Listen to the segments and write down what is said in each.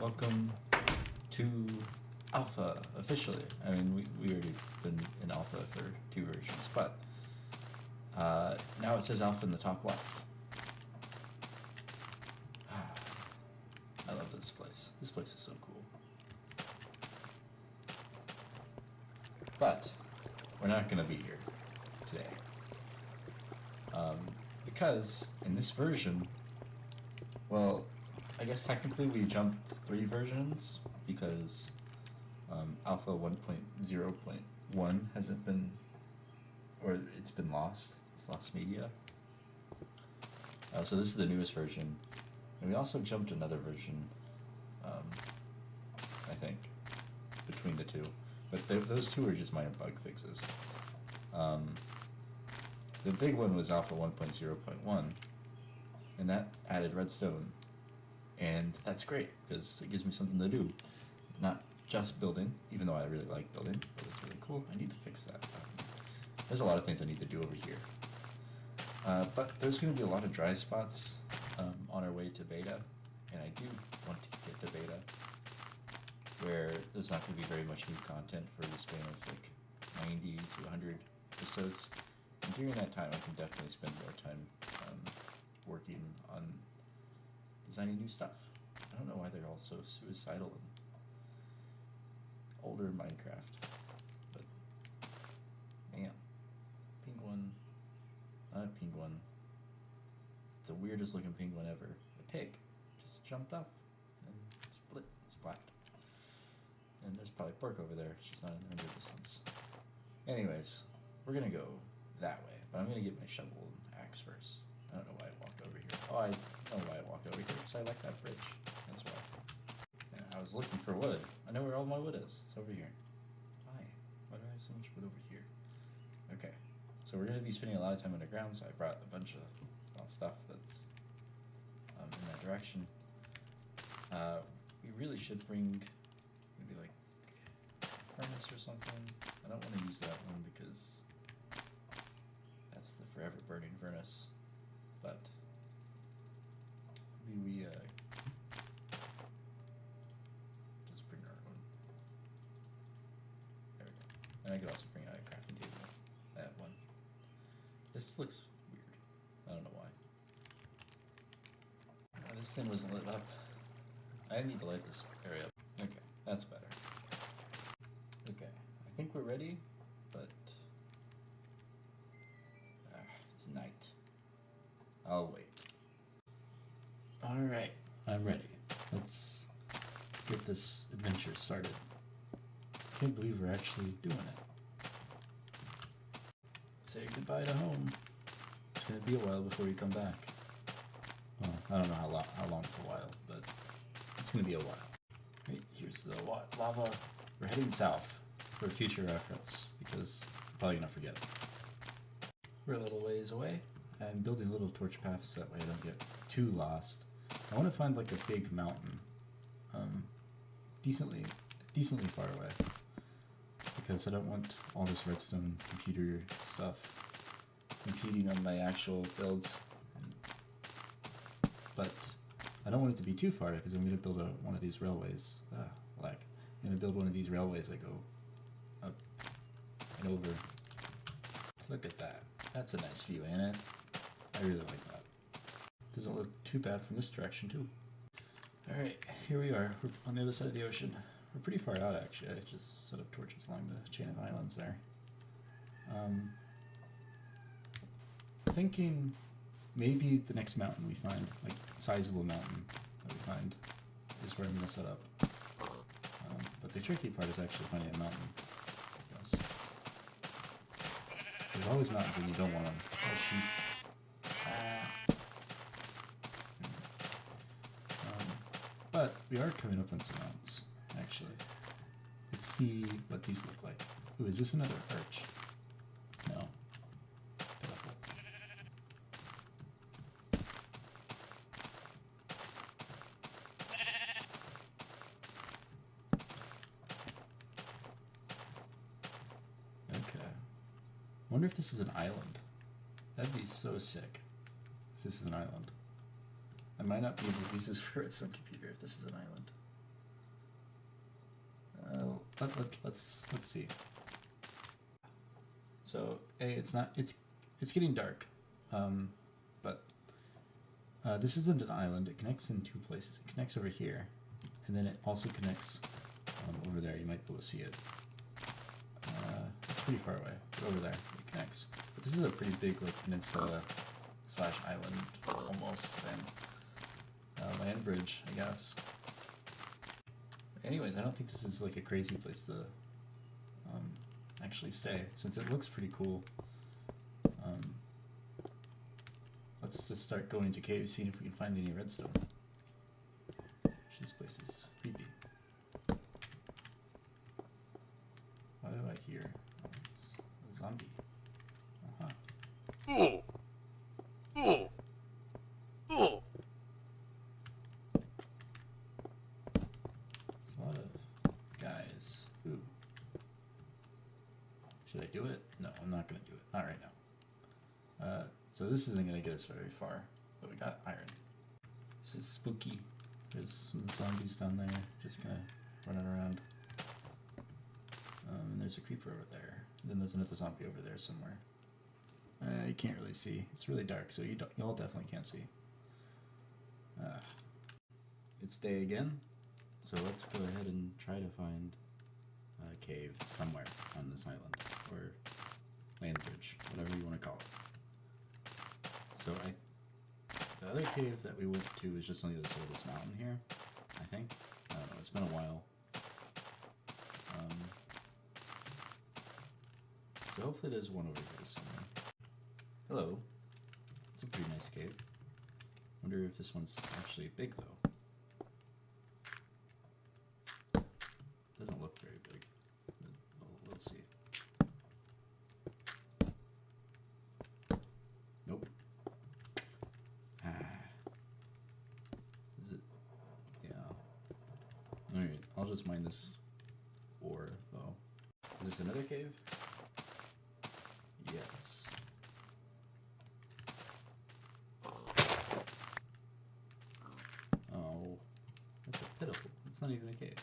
Welcome to Alpha, officially. I mean, we already been in Alpha for 2 versions, but now it says Alpha in the top left. I love this place. This place is so cool. But we're not going to be here today. Because in this version, well, I guess technically we jumped 3 versions because Alpha 1.0.1 hasn't been, or it's been lost. It's lost media. So this is the newest version. And we also jumped another version, I think, between the two. But those 2 are just minor bug fixes. The big one was Alpha 1.0.1, and that added Redstone. And that's great, because it gives me something to do. Not just building, even though I really like building, but it's really cool. I need to fix that. There's a lot of things I need to do over here. But there's going to be a lot of dry spots on our way to beta, and I do want to get to beta, where there's not going to be very much new content for the span of like 90 to 100 episodes. And during that time, I can definitely spend more time working on designing new stuff. I don't know why they're all so suicidal in older Minecraft, but man, penguin, not a penguin, the weirdest looking penguin ever, a pig, just jumped off and split, splat. And there's probably pork over there, it's just not in the distance. Anyways, we're gonna go that way, but I'm gonna get my shovel and axe first. I don't know why I walked over here. Oh, I know why I walked over here, because I like that bridge. That's why. Yeah, I was looking for wood. I know where all my wood is. It's over here. Why? Why do I have so much wood over here? Okay, so we're going to be spending a lot of time underground, so I brought a bunch of stuff that's in that direction. We really should bring maybe like a furnace or something. I don't want to use that one because that's the forever burning furnace. But maybe we just bring our own. There we go. And I could also bring out a crafting table. I have one. This looks weird. I don't know why. This thing wasn't lit up. I need to light this area up. Okay, that's better. Okay, I think we're ready, but it's night. I'll wait. Alright, I'm ready. Let's get this adventure started. Can't believe we're actually doing it. Say goodbye to home. It's gonna be a while before we come back. Well, I don't know how long it's a while, but it's gonna be a while. Right, here's the lava. We're heading south for future reference, because I'm probably gonna forget. We're a little ways away. I'm building little torch paths that way I don't get too lost. I want to find like a big mountain, decently far away, because I don't want all this redstone computer stuff impeding on my actual builds. But I don't want it to be too far, because I'm going to build one of these railways. I'm going to build one of these railways that go up and over. Look at that. That's a nice view, ain't it? I really like that. Doesn't look too bad from this direction, too. Alright, here we are. We're on the other side of the ocean. We're pretty far out, actually. I just set up torches along the chain of islands there. Thinking maybe the next mountain we find, like sizable mountain that we find, is where I'm going to set up. But the tricky part is actually finding a mountain, I guess. There's always mountains and you don't want them. Oh, sheep. But we are coming up on some mountains, actually. Let's see what these look like. Ooh, is this another arch? No. Pitiful. Okay. Wonder if this is an island. That'd be so sick if this is an island. I might not be able to use this for its own computer if this is an island. let's see. So it's getting dark, but this isn't an island. It connects in two places. It connects over here, and then it also connects over there. You might be able to see it. It's pretty far away, but over there it connects. But this is a pretty big like peninsula / island almost thing. Land bridge, I guess. Anyways, I don't think this is like a crazy place to actually stay, since it looks pretty cool. Let's just start going into caves, seeing if we can find any redstone. This place is creepy. Why do I hear it's a zombie? Uh-huh. It's a lot of guys. Ooh. Should I do it? No, I'm not going to do it. Not right now. So this isn't going to get us very far, but we got iron. This is spooky. There's some zombies down there, just kind of running around. And there's a creeper over there. And then there's another zombie over there somewhere. You can't really see. It's really dark, so y'all definitely can't see. It's day again, so let's go ahead and try to find a cave somewhere on this island, or land bridge, whatever you want to call it. So the other cave that we went to is just on the other side of this mountain here, I think. I don't know, it's been a while. So hopefully there's one over here somewhere. Hello. It's a pretty nice cave. Wonder if this one's actually big though. Doesn't look very big. But let's see. Nope. Is it? Yeah. Alright, I'll just mine this ore though. Is this another cave? Yes. Oh, that's a pitiful. It's not even a cave.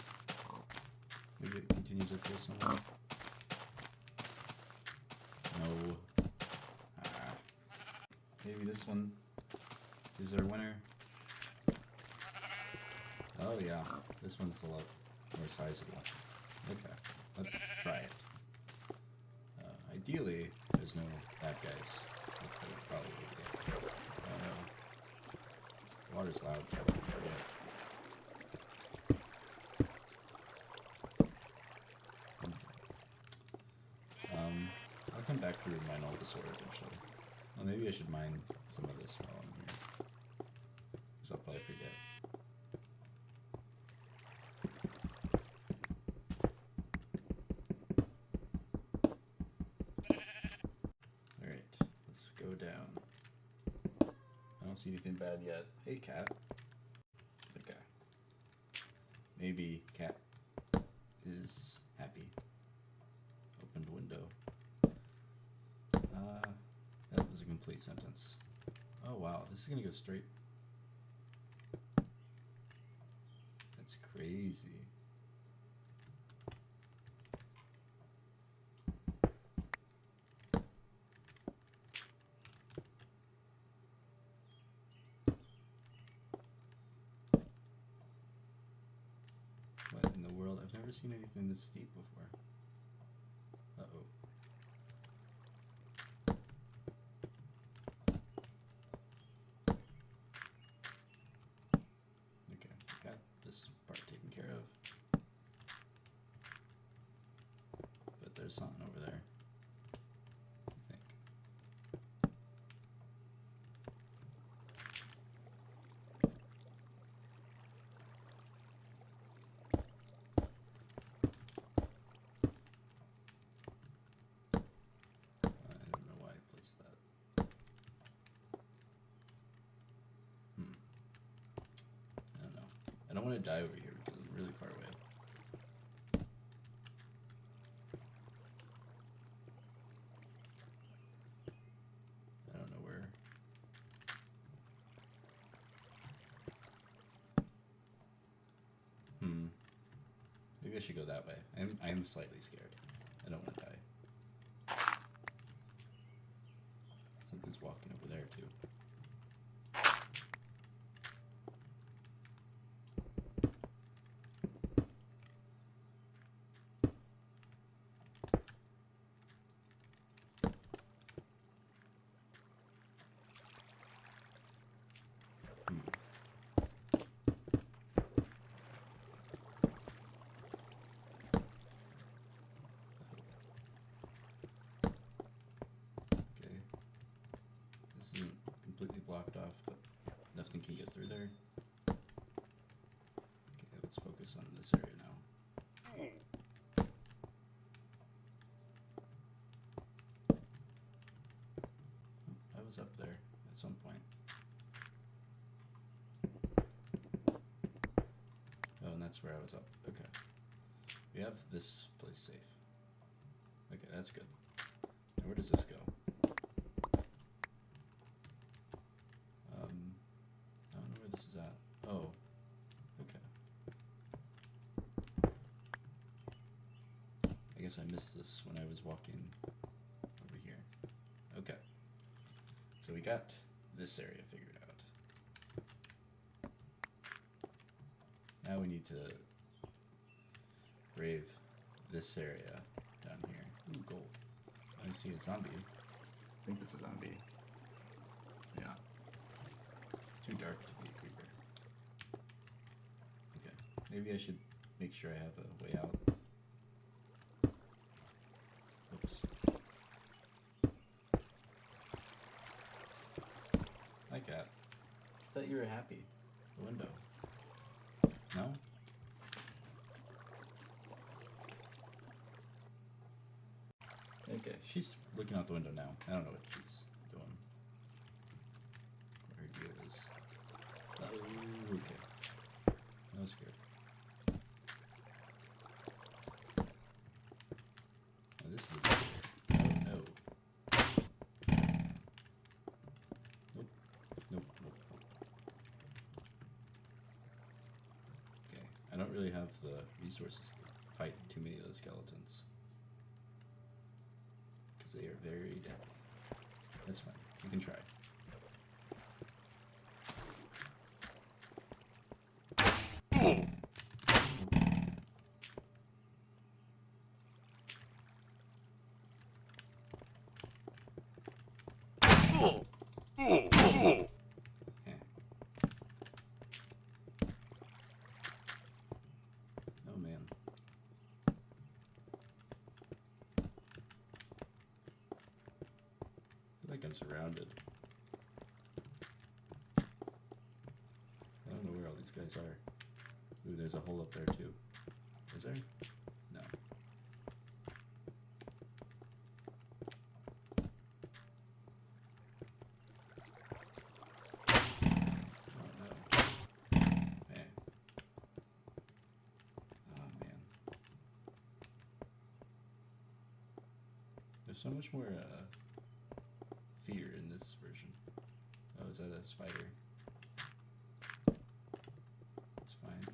Maybe it continues up here somewhere. No. Maybe this one is our winner. Oh yeah, this one's a lot more sizable. Okay, let's try it. Ideally, there's no bad guys. Probably would be. Water's loud. I forget. I'll come back through and mine all this ore eventually. Well, maybe I should mine some of this while I'm here, because I'll probably forget. Alright, let's go down. I don't see anything bad yet. Hey, cat. Okay. Maybe cat is happy. Opened window. That was a complete sentence. Oh wow, this is gonna go straight. That's crazy. What in the world? I've never seen anything this steep before. Uh-oh. Okay, got this part taken care of. But there's something over there, I think. I don't know why I placed that. I don't know. I don't want to die over here because it's really far away. I don't know where. Maybe I I should go that way. I'm slightly scared. I don't want to die. Something's walking over there too. Completely blocked off, but nothing can get through there. Okay, let's focus on this area now. I was up there at some point. Oh, and that's where I was up. Okay. We have this place safe. Okay, that's good. Now where does this go? I don't know where this is at. Oh, okay. I guess I missed this when I was walking over here. Okay. So we got this area figured out. Now we need to brave this area down here. Ooh, gold. I see a zombie. I think it's a zombie. Yeah. Too dark to be a creeper. Okay. Maybe I should make sure I have a way out. Oops. Hi, cat. Thought you were happy. The window. No? Okay, she's looking out the window now. I don't know what she's doing. What her deal is. Oh, okay. I was scared. Oh, this is a bit weird. Oh, no. Nope. Nope, nope, nope. Okay, I don't really have the resources to fight too many of those skeletons. They are very deadly. That's fine. You can try. Oh man. I feel like I'm surrounded. I don't know where all these guys are. Ooh, there's a hole up there too. Is there? No. Oh no. Man. Oh man. There's so much more fear in this version. Oh, is that a spider? It's fine.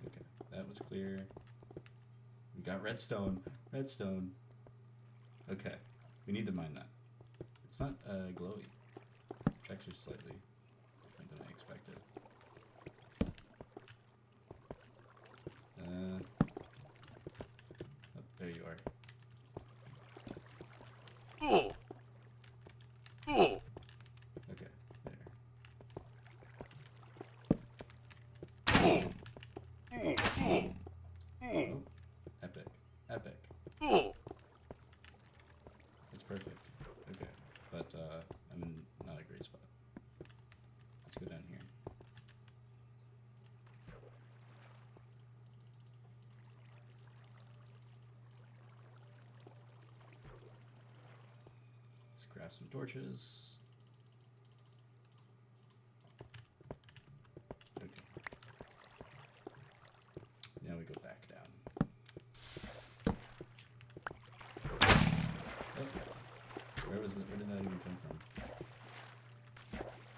Okay, that was clear. We got redstone. Redstone. Okay, we need to mine that. It's not glowy. It's actually slightly different than I expected. Oh, there you are. Okay, there. Oh, epic. Epic. That's perfect. Okay, but I'm in not a great spot. Let's go down here. Let's craft some torches. Okay. Now we go back down. Where did that even come from?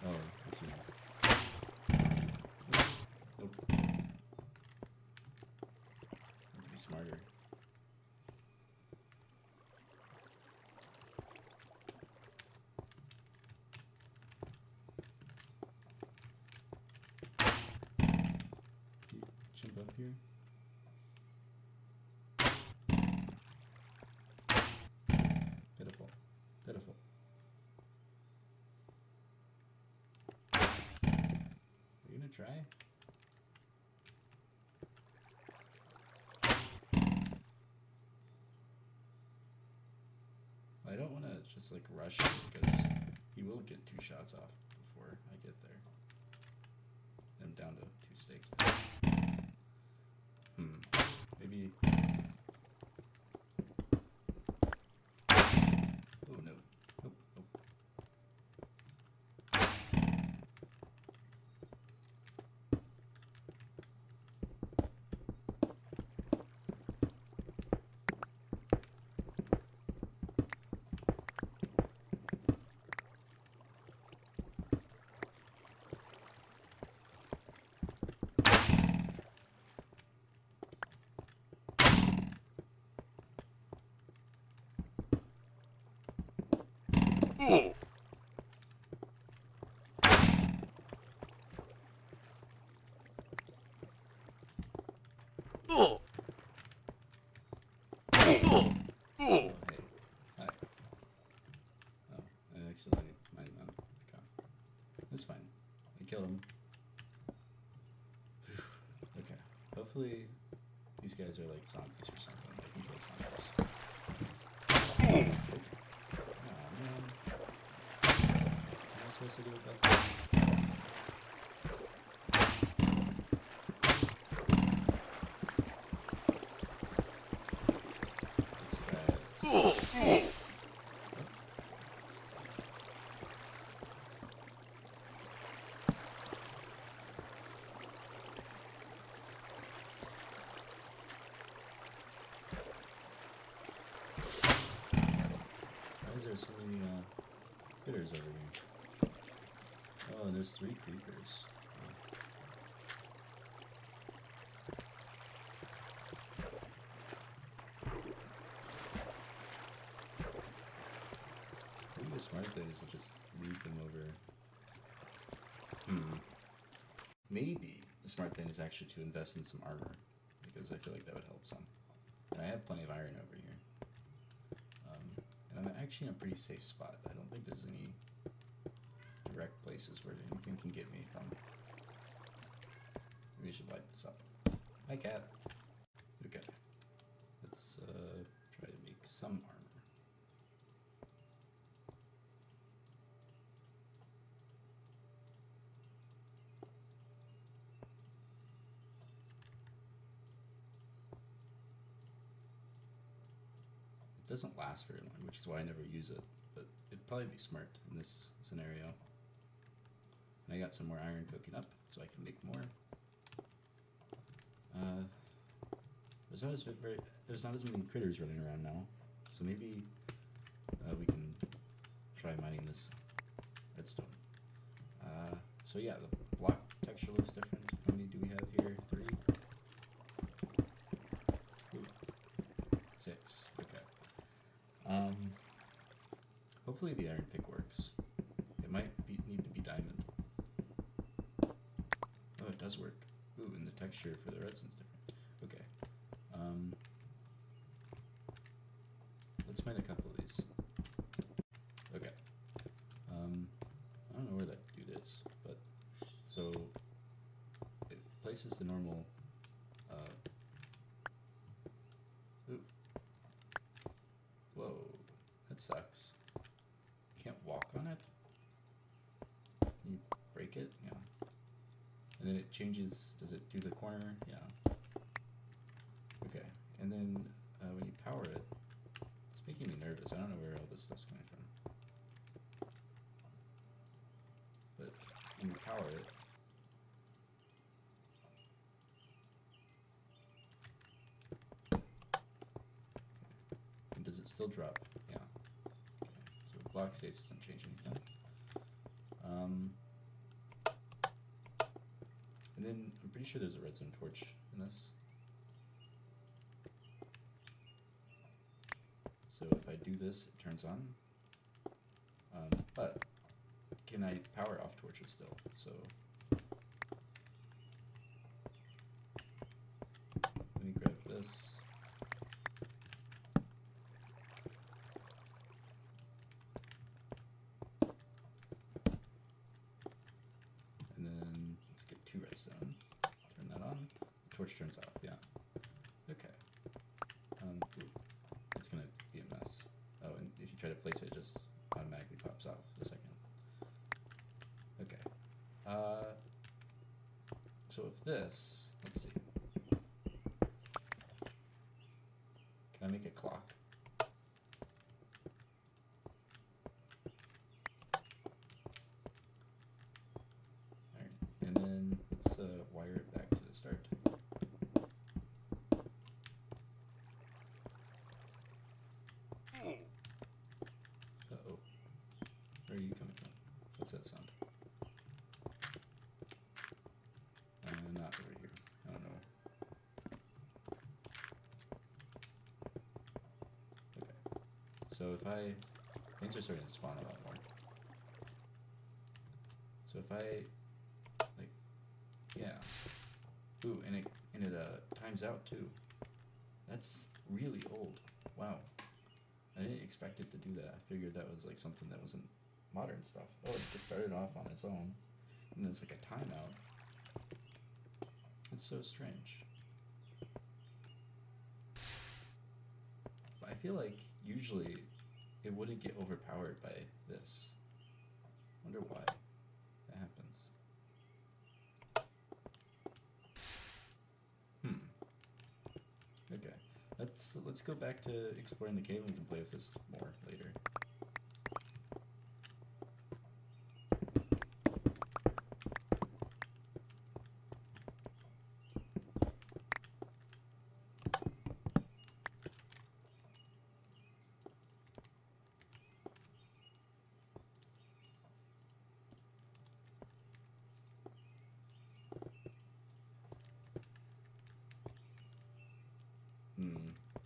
Oh, I see. Nope. Need to be smarter. Jump up here. Pitiful. Pitiful. Are you gonna try? I don't want to just like rush him because he will get 2 shots off before I get there. I'm down to 2 stakes now. Maybe. Oh no. Nope, nope. Oh. Oh. Oh. Oh. Hey. Hi. Oh, I accidentally mined him out. That's fine. I killed him. Okay. Hopefully these guys are like zombies or something. They can kill zombies. Oh man. What am I supposed to do with that? Why is there so many critters over here? Oh, there's 3 creepers. Maybe the smart thing is to just leave them over. Maybe the smart thing is actually to invest in some armor, because I feel like that would help some. And I have plenty of iron over here. And I'm actually in a pretty safe spot. I don't think there's any direct places where anything can get me from. Maybe I should light this up. Hi, cat. Okay. Let's try to make some armor. It doesn't last very long, which is why I never use it, but it'd probably be smart in this scenario. And I got some more iron cooking up, so I can make more. There's not as many critters running around now, so maybe we can try mining this redstone. So yeah, the block texture looks different. How many do we have here? 3? Ooh. 6. Okay. Hopefully the iron pick works. It might need to be diamond. Oh, it does work. Ooh, and the texture for the redstone's different. Okay. Let's mine a couple of these. Okay. I don't know where that dude is, but so it places the normal. Ooh. Whoa, that sucks. Can't walk on it. Can you break it? Yeah. And then it changes. Does it do the corner? Yeah. Okay. And then when you power it, it's making me nervous. I don't know where all this stuff's coming from. But when you power it, okay. And does it still drop? Yeah. Okay. So block states doesn't change anything. And then I'm pretty sure there's a redstone torch in this. So if I do this, it turns on. But can I power off torches still? So let me grab this. And then let's get 2 redstone. Turn that on. The torch turns off, yeah. Okay. Ooh, it's gonna be a mess. Oh, and if you try to place it, it just automatically pops off the second. Okay. So if this, let's see. Can I make a clock? Alright, and then let's wire it back to the start. Uh-oh. Where are you coming from? What's that sound? Not over here. I don't know. Okay. So if things are starting to spawn a lot more. So if yeah. Ooh, and it times out too. That's really old. Wow. I didn't expect it to do that. I figured that was like something that wasn't modern stuff. Oh, it just started off on its own. And then it's like a timeout. It's so strange. But I feel like usually it wouldn't get overpowered by this. Wonder why that happens. Okay. Let's go back to exploring the cave and we can play with this more later.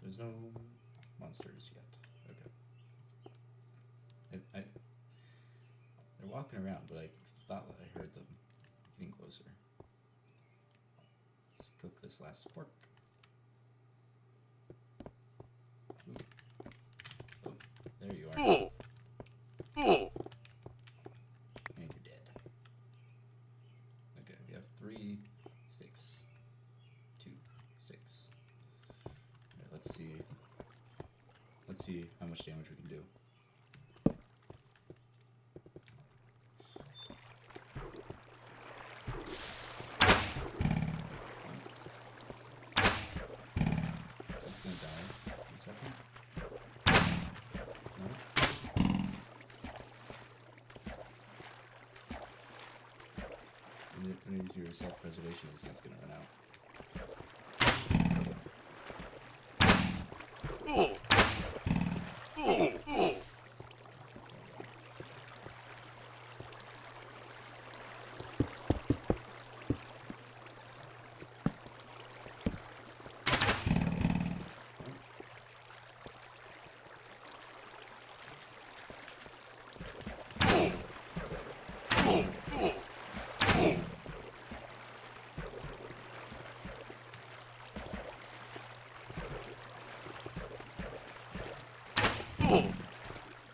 There's no monsters yet. Okay. They're walking around, but I thought I heard them getting closer. Let's cook this last pork. Ooh. Oh, there you are. And you're dead. Okay, we have 3 sticks. 2 sticks. Right, let's see how much damage we can do. It's gonna die in a second. No? When you use your self-preservation, this thing's gonna run out.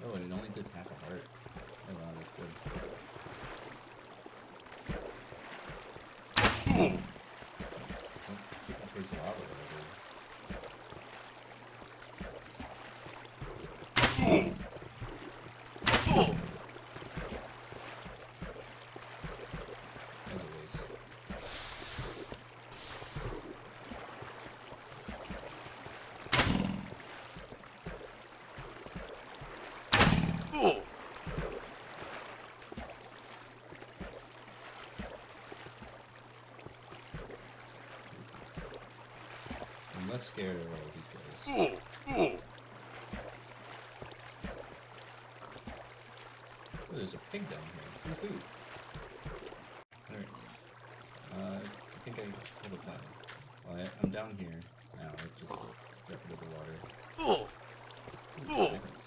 Oh, and it only did half a heart. Oh wow, that's good. Oh, keep it towards the lava over there. As always. I'm less scared of all these guys. there's a pig down here. Free food. Alright. I think I have a plan. Well, I'm down here now. I just got rid of the water. Ooh, diamonds.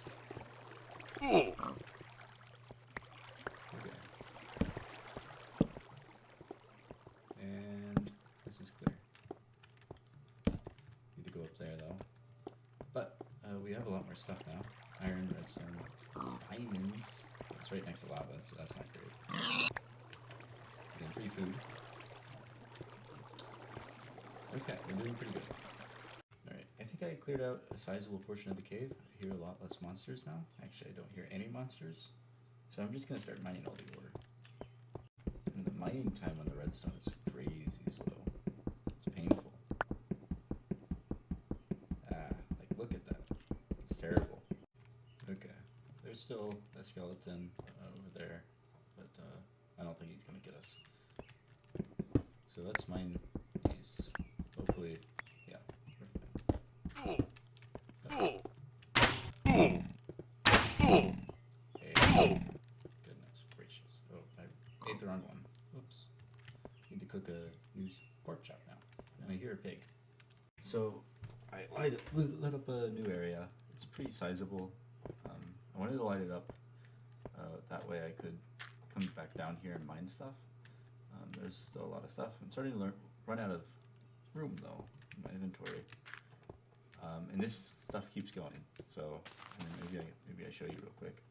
Okay. And this is clear. Need to go up there though. But we have a lot more stuff now. Iron, redstone, diamonds. It's right next to lava, so that's not great. Again, free food. Okay, we're doing pretty good. Alright, I think I cleared out a sizable portion of the cave. I hear a lot less monsters now. Actually, I don't hear any monsters. So I'm just going to start mining all the ore. And the mining time on the redstone is crazy slow. It's painful. Like look at that. It's terrible. Okay, there's still a skeleton over there, but I don't think he's going to get us. So let's mine these. Hopefully, yeah, we're fine. Hey, goodness gracious. Oh, I ate the wrong one. Oops. Need to cook a new pork chop now. And I hear a pig. So, I lit up a new area. It's pretty sizable. I wanted to light it up. That way I could come back down here and mine stuff. There's still a lot of stuff. I'm starting to run out of room though in my inventory. And this stuff keeps going. So I mean, maybe I show you real quick.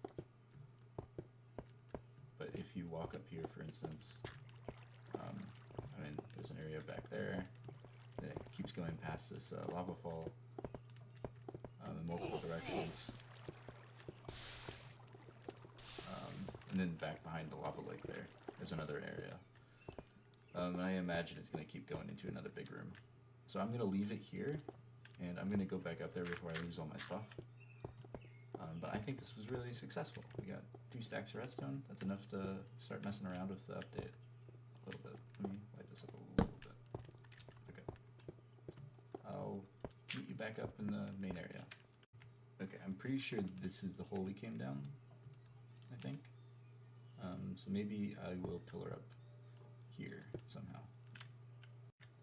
But if you walk up here, for instance, I mean, there's an area back there that keeps going past this lava fall in multiple directions. And then back behind the lava lake there's another area. And I imagine it's going to keep going into another big room. So I'm going to leave it here, and I'm going to go back up there before I lose all my stuff. But I think this was really successful. We got 2 stacks of redstone. That's enough to start messing around with the update a little bit. Let me light this up a little bit. Okay. I'll meet you back up in the main area. Okay, I'm pretty sure this is the hole we came down, I think. So maybe I will pillar up here somehow.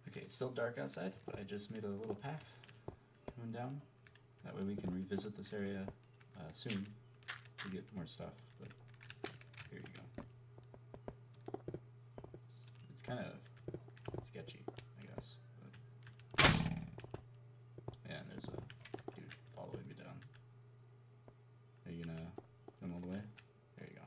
Okay, it's still dark outside, but I just made a little path coming down. That way we can revisit this area soon to get more stuff, but here you go. It's kind of sketchy, I guess. But man, there's a dude following me down. Are you gonna come all the way? There you go.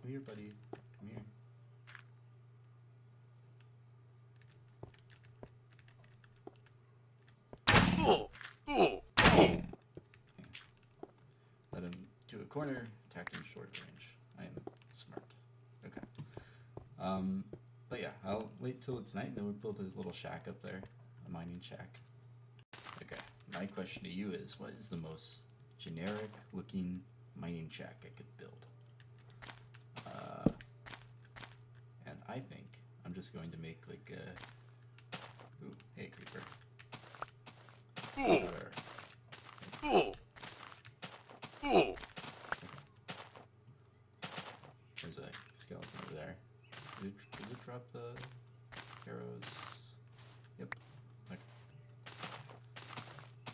Come here, buddy. Come here. Let him to a corner, attack him short range. I am smart. Okay. But yeah, I'll wait till it's night and then we'll build a little shack up there. A mining shack. Okay, my question to you is, what is the most generic looking mining shack I could build? And I think I'm just going to make like a... Ooh, hey creeper. There's a skeleton over there. Did it drop the arrows? Yep. Okay.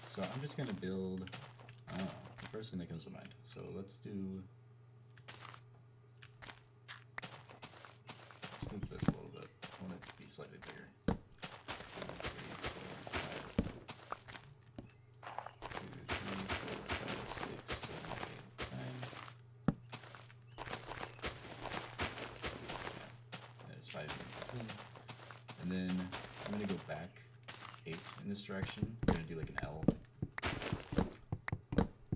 So I'm just gonna build the first thing that comes to mind. So let's move this a little bit. I want it to be slightly bigger. 1, 2, 3, 4, 5, 6, 7, 8, 9. There's 5 in between. And then I'm going to go back 8 in this direction. I'm going to do like an L.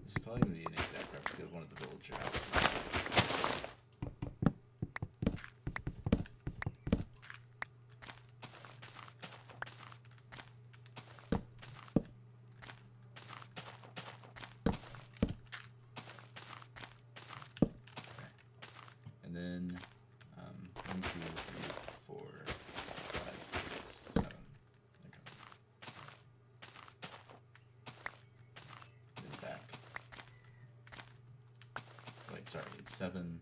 This is probably going to be an exact replica of one of the villager houses. And then sorry, it's 7.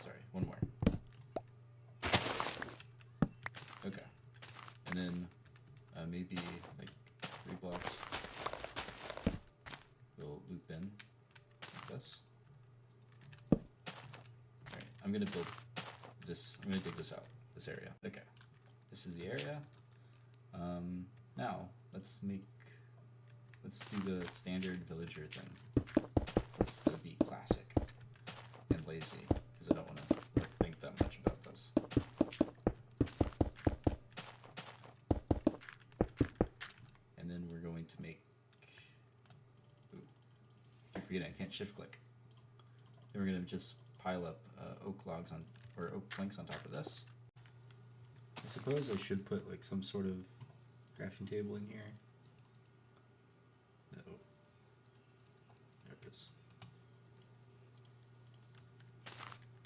Sorry, one more. Okay. And then maybe like 3 blocks. We'll loop in like this. Alright, I'm gonna build this, I'm gonna dig this out, this area. Okay. This is the area. Now, let's do the standard villager thing. Let's be classic and lazy, because I don't want to think that much about this. And then we're going to make, ooh, I forget I can't shift click. Then we're going to just pile up oak logs on, or oak planks on top of this. I suppose I should put like some sort of crafting table in here. No. There it is.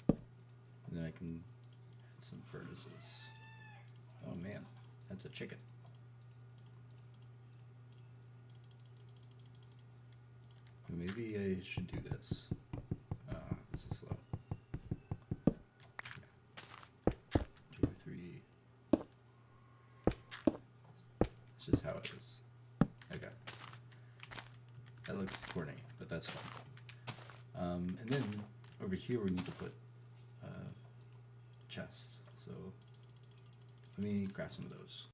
And then I can add some furnaces. Oh man, that's a chicken. Maybe I should do this. This is slow. Yeah. 2, 3. It's just how it is. Okay. That looks corny, but that's fine. And then over here we need to put chest. So let me craft some of those.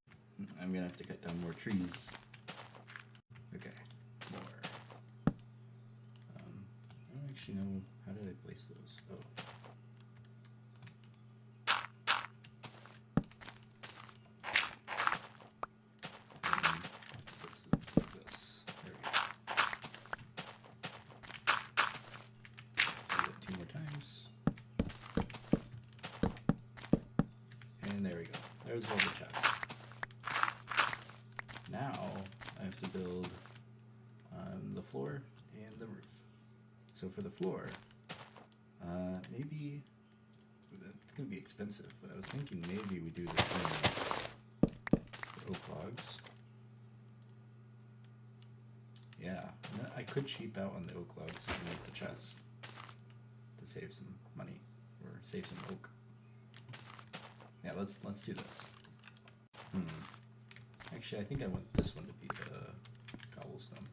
I'm gonna have to cut down more trees. Okay, more. I don't actually know, how did I place those? Oh. There's all the chests. Now I have to build the floor and the roof. So for the floor, maybe it's gonna be expensive, but I was thinking maybe we do the oak logs. Yeah, I could cheap out on the oak logs and make the chest to save some money or save some oak. Yeah, let's do this. Actually, I think I want this one to be the cobblestone.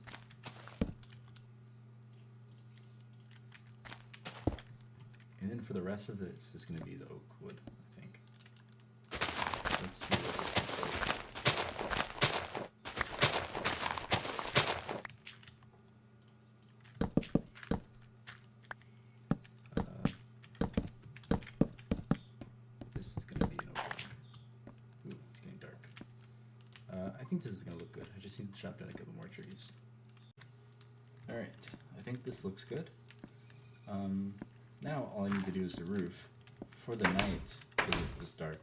And then for the rest of it, it's just going to be the oak wood, I think. Let's see what this looks like. I think this is going to look good. I just need to chop down a couple more trees. Alright, I think this looks good. Now all I need to do is the roof. For the night, because it was dark,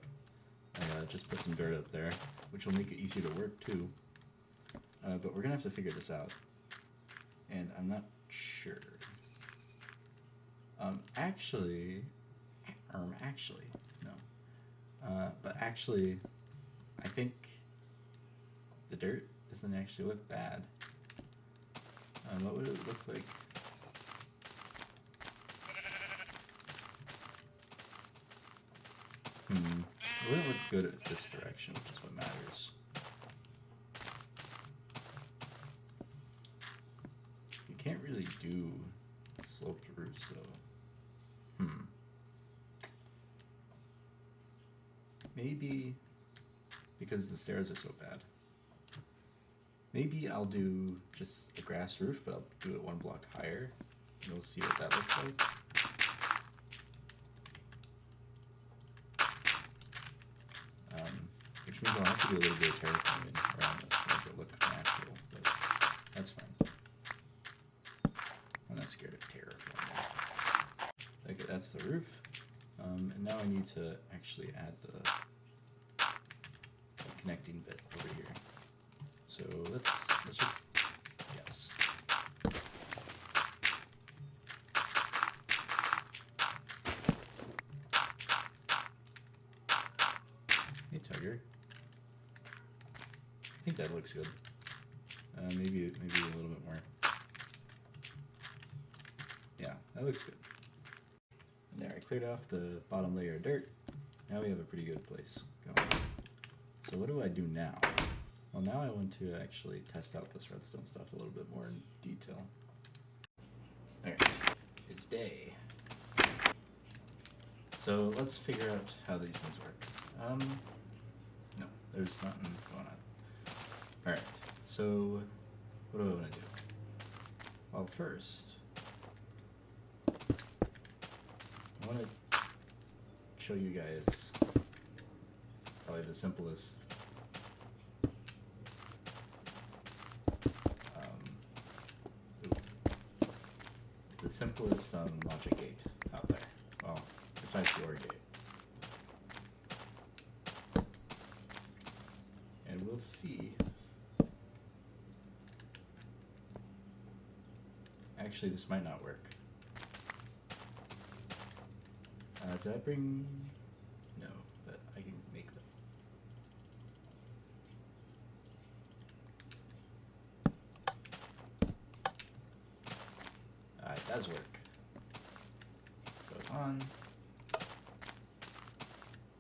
I just put some dirt up there, which will make it easier to work too. But we're going to have to figure this out. And I'm not sure. Actually, no. But actually, I think the dirt doesn't actually look bad. What would it look like? It wouldn't look good at this direction, which is what matters. You can't really do sloped roofs, so maybe because the stairs are so bad. Maybe I'll do just a grass roof, but I'll do it 1 block higher, and we'll see what that looks like. Which means I'll have to do a little bit of terraforming around this to make it look natural, but that's fine. I'm not scared of terraforming. Okay, that's the roof. And now I need to actually add the connecting bit over here. So let's just guess. Hey Tugger. I think that looks good. Maybe a little bit more. that looks good. And there, I cleared off the bottom layer of dirt. Now we have a pretty good place going. So what do I do now? Well, now I want to actually test out this redstone stuff a little bit more in detail. Alright, it's day. So let's figure out how these things work. No, there's nothing going on. Alright, so what do I want to do? Well, first, I want to show you guys probably the simplest it's the simplest logic gate out there. Well, besides the OR gate. And we'll see. Actually, this might not work. Did I bring... No, but I can make them. It does work. So it's on.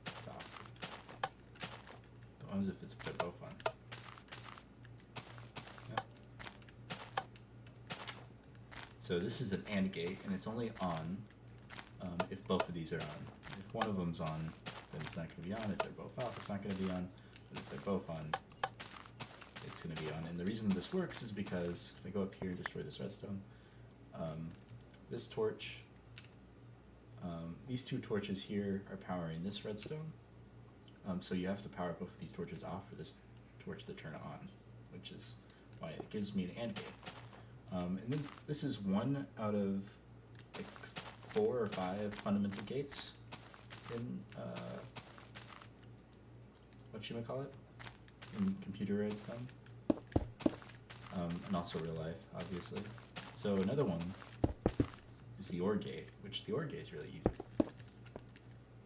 It's off. But what happens if they're both on? Yep. So this is an AND gate, and it's only on if both of these are on. If one of them's on, then it's not going to be on. If they're both off, it's not going to be on. But if they're both on, it's going to be on. And the reason this works is because if I go up here and destroy this redstone, this torch, these two torches here are powering this redstone. So you have to power both of these torches off for this torch to turn on, which is why it gives me an AND gate. And then this is one out of like 4 or 5 fundamental gates in whatchamacallit, in computer redstone, and also real life, obviously. So another one is the OR gate, which the OR gate is really easy.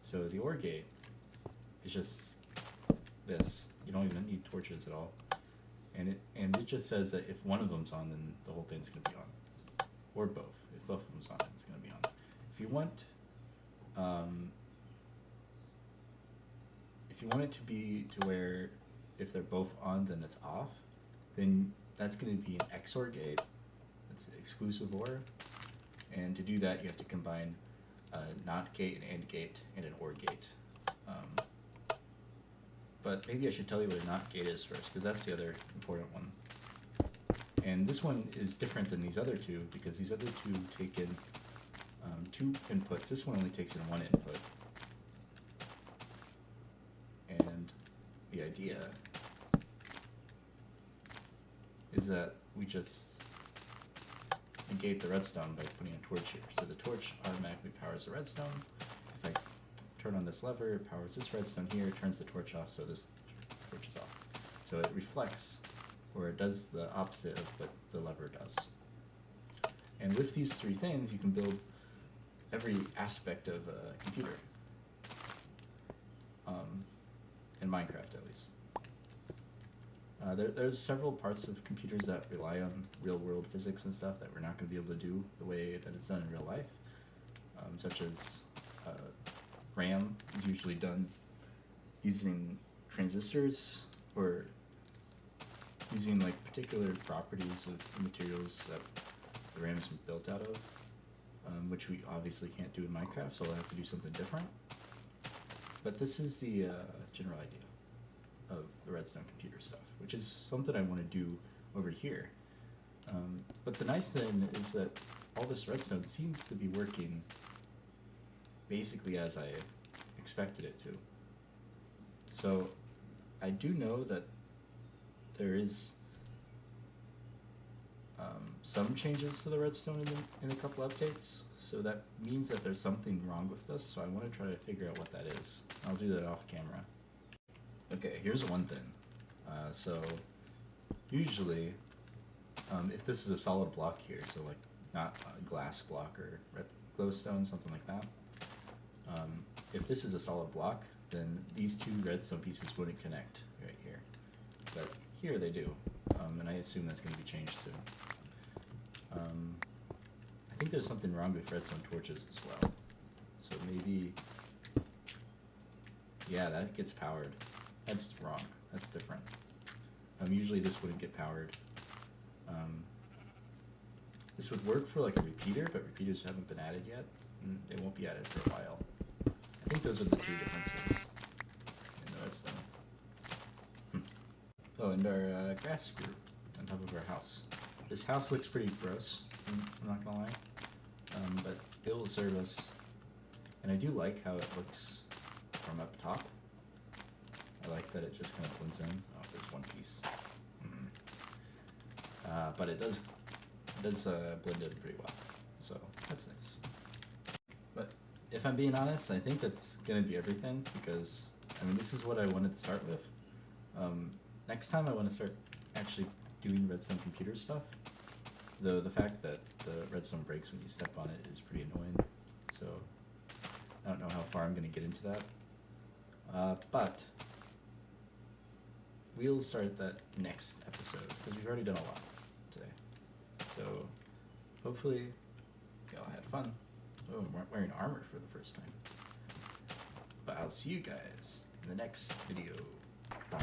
So the OR gate is just this. You don't even need torches at all, and it just says that if one of them's on, then the whole thing's gonna be on, or both. If both of them's on, it's gonna be on. If you want, if you want it to be to where if they're both on, then it's off, then that's going to be an XOR gate. That's an exclusive OR, and to do that, you have to combine a NOT gate, an AND gate, and an OR gate. But maybe I should tell you what a NOT gate is first, because that's the other important one. And this one is different than these other two, because these other two take in 2 inputs. This one only takes in 1 input. And the idea is that we just negate the redstone by putting a torch here. So the torch automatically powers the redstone. If I turn on this lever, it powers this redstone here, it turns the torch off, so this torch is off. So it reflects, or it does the opposite of what the lever does. And with these 3 things, you can build every aspect of a computer, in Minecraft at least. There's several parts of computers that rely on real-world physics and stuff that we're not going to be able to do the way that it's done in real life, such as RAM is usually done using transistors or using like particular properties of the materials that the RAM is built out of. Which we obviously can't do in Minecraft, so I'll have to do something different. But this is the general idea of the redstone computer stuff, which is something I want to do over here. But the nice thing is that all this redstone seems to be working basically as I expected it to. So I do know that there is some changes to the redstone in a couple updates, so that means that there's something wrong with this, so I want to try to figure out what that is. I'll do that off camera. Okay, here's one thing. So usually, if this is a solid block here, so like not a glass block or glowstone, something like that, if this is a solid block, then these 2 redstone pieces wouldn't connect right here. But here they do, and I assume that's going to be changed soon. I think there's something wrong with redstone torches as well. So maybe, yeah, that gets powered. That's wrong. That's different. Usually this wouldn't get powered. This would work for like a repeater, but repeaters haven't been added yet, and they won't be added for a while. I think those are the two differences in the redstone. Oh, and our grass screw on top of our house. This house looks pretty gross, I'm not gonna lie, but it will serve us. And I do like how it looks from up top. I like that it just kind of blends in. Oh, there's one piece. But it does blend in pretty well, so that's nice. But if I'm being honest, I think that's gonna be everything, because I mean this is what I wanted to start with. Next time I want to start actually doing redstone computer stuff. Though the fact that the redstone breaks when you step on it is pretty annoying, so I don't know how far I'm gonna get into that. But we'll start that next episode, because we've already done a lot today. So hopefully y'all had fun. Oh, I'm wearing armor for the first time. But I'll see you guys in the next video. Bye.